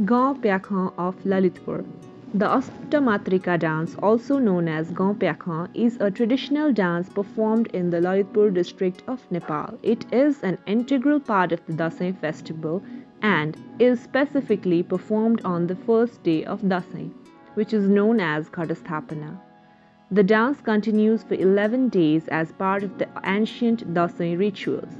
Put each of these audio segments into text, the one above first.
Gaon Pyakhan of Lalitpur. The Astamatrika dance, also known as Gaon Pyakhan, is a traditional dance performed in the Lalitpur district of Nepal. It is an integral part of the Dasai festival and is specifically performed on the first day of Dasai, which is known as Ghatasthapana. The dance continues for 11 days as part of the ancient Dasai rituals.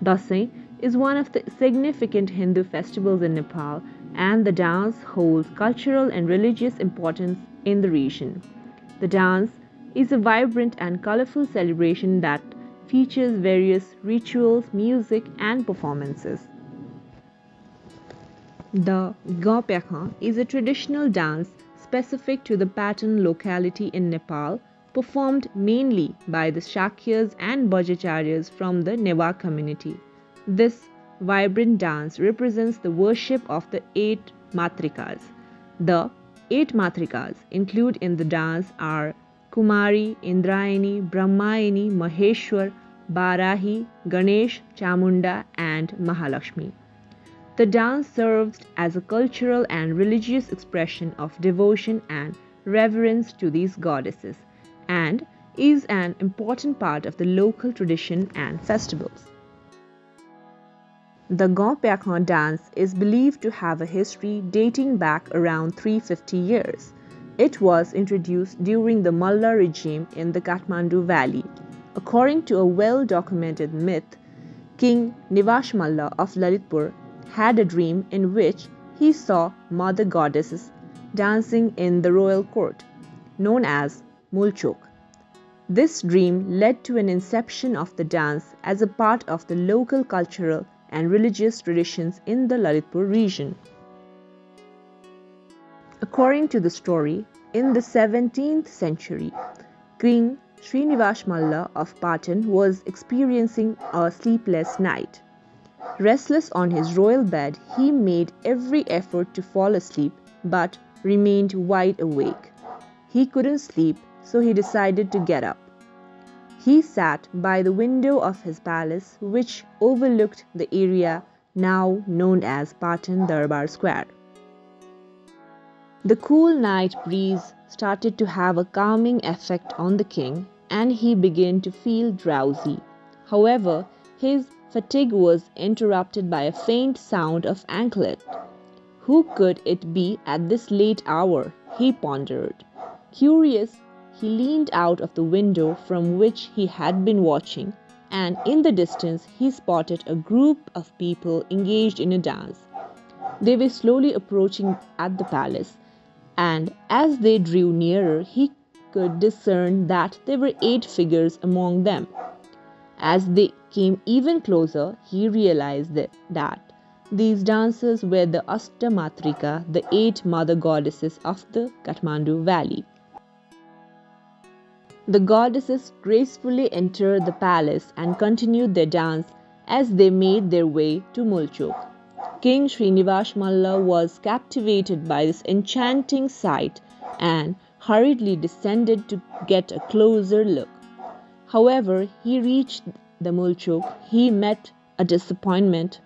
Dasai is one of the significant Hindu festivals in Nepal, and the dance holds cultural and religious importance in the region. The dance is a vibrant and colorful celebration that features various rituals, music, and performances. The Gaupyakhan is a traditional dance specific to the Patan locality in Nepal, performed mainly by the Shakyas and Bhajacharyas from the Neva community. This vibrant dance represents the worship of the 8 Matrikas. The 8 Matrikas included in the dance are Kumari, Indrayani, Brahmayani, Maheshwar, Barahi, Ganesh, Chamunda, and Mahalakshmi. The dance serves as a cultural and religious expression of devotion and reverence to these goddesses and is an important part of the local tradition and festivals. The Gaupyakhan dance is believed to have a history dating back around 350 years. It was introduced during the Malla regime in the Kathmandu Valley. According to a well-documented myth, King Nivash Malla of Lalitpur had a dream in which he saw mother goddesses dancing in the royal court, known as Mulchok. This dream led to an inception of the dance as a part of the local cultural and religious traditions in the Lalitpur region. According to the story, in the 17th century, King Srinivas Malla of Patan was experiencing a sleepless night. Restless on his royal bed, he made every effort to fall asleep but remained wide awake. He couldn't sleep, so he decided to get up. He sat by the window of his palace, which overlooked the area now known as Patan Darbar Square. The cool night breeze started to have a calming effect on the king, and he began to feel drowsy. However, his fatigue was interrupted by a faint sound of anklet. Who could it be at this late hour? He pondered. Curious, he leaned out of the window from which he had been watching, and in the distance he spotted a group of people engaged in a dance. They were slowly approaching at the palace, and as they drew nearer, he could discern that there were 8 figures among them. As they came even closer, he realized that these dancers were the Astamatrika, the 8 mother goddesses of the Kathmandu Valley. The goddesses gracefully entered the palace and continued their dance as they made their way to Mulchok. King Srinivas Malla was captivated by this enchanting sight and hurriedly descended to get a closer look. However, he reached the Mulchok, he met a disappointment.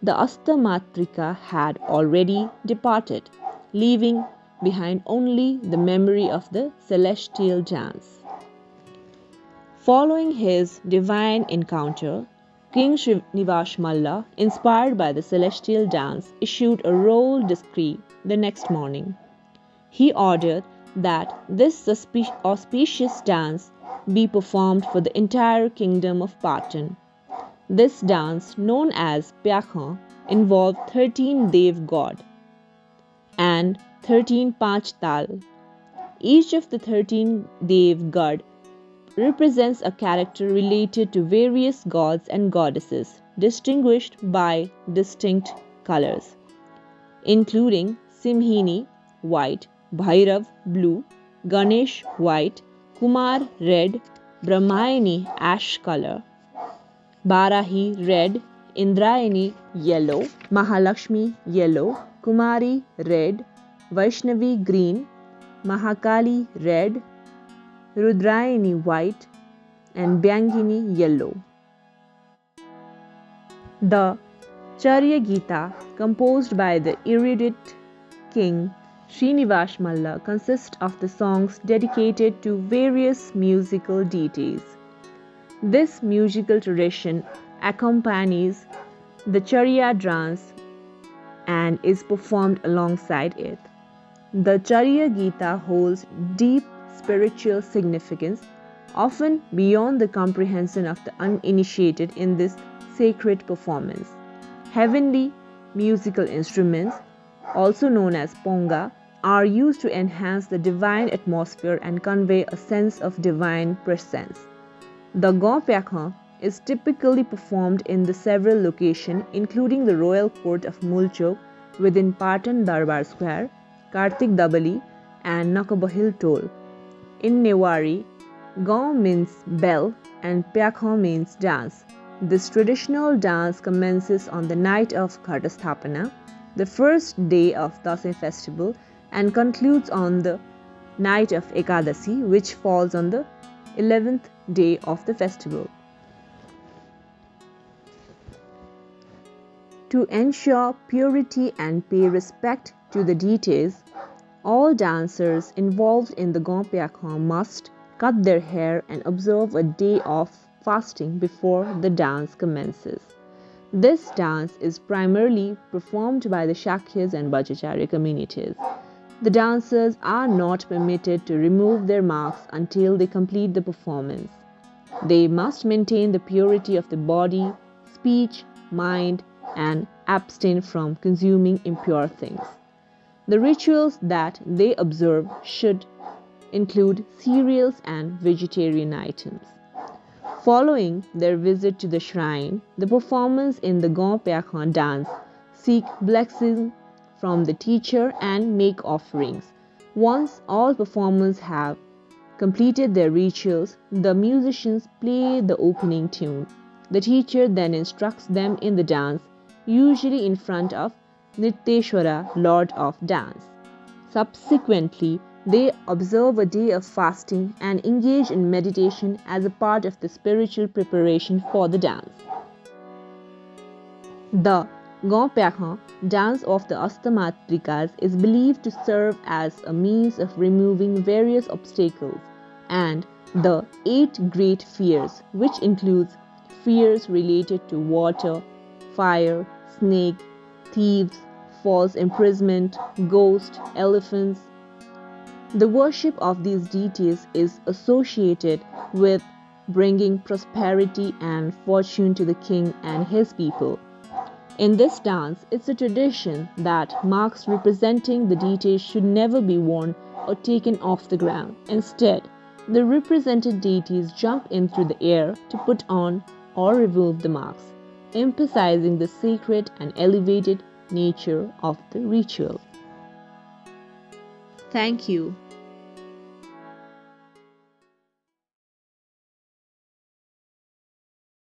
The Astamatrika had already departed, leaving behind only the memory of the celestial dance. Following his divine encounter, King Srinivas Malla, inspired by the celestial dance, issued a royal decree the next morning. He ordered that this auspicious dance be performed for the entire kingdom of Patan. This dance, known as Pyakhan, involved 13 Dev god and 13 Panchtal. Each of the 13 Dev god represents a character related to various gods and goddesses, distinguished by distinct colors, including Simhini, white, Bhairav, blue, Ganesh, white, Kumar, red, Brahmayani, ash color, Barahi, red, Indrayani, yellow, Mahalakshmi, yellow, Kumari, red, Vaishnavi, green, Mahakali, red, Rudrayani, white, and Byangini, yellow. The Charya Gita, composed by the erudite king Srinivas Malla, consists of the songs dedicated to various musical deities. This musical tradition accompanies the Charya dance and is performed alongside it. The Charya Gita holds deep spiritual significance, often beyond the comprehension of the uninitiated in this sacred performance. Heavenly musical instruments, also known as ponga, are used to enhance the divine atmosphere and convey a sense of divine presence. The Pyakhan is typically performed in the several locations, including the royal court of Mulchok within Patan Darbar Square, Kartik Dabali, and Nakabahil Toll. In Newari, Gaon means bell and Pyakhan means dance. This traditional dance commences on the night of Ghatasthapana, the first day of Dasai festival, and concludes on the night of Ekadasi, which falls on the 11th day of the festival. To ensure purity and pay respect to the deities, all dancers involved in the Pyakhan must cut their hair and observe a day of fasting before the dance commences. This dance is primarily performed by the Shakyas and Bhattacharya communities. The dancers are not permitted to remove their masks until they complete the performance. They must maintain the purity of the body, speech, mind, and abstain from consuming impure things. The rituals that they observe should include cereals and vegetarian items. Following their visit to the shrine, the performers in the Pyakhan dance seek blessing from the teacher and make offerings. Once all performers have completed their rituals, the musicians play the opening tune. The teacher then instructs them in the dance, usually in front of Nityeshwara, Lord of Dance. Subsequently, they observe a day of fasting and engage in meditation as a part of the spiritual preparation for the dance. The Pyakhan, dance of the Astamatrikas, is believed to serve as a means of removing various obstacles and the 8 great fears, which includes fears related to water, fire, snake, thieves, false imprisonment, ghosts, elephants. The worship of these deities is associated with bringing prosperity and fortune to the king and his people. In this dance, it's a tradition that marks representing the deities should never be worn or taken off the ground. Instead, the represented deities jump in through the air to put on or remove the marks, emphasizing the sacred and elevated nature of the ritual. Thank you.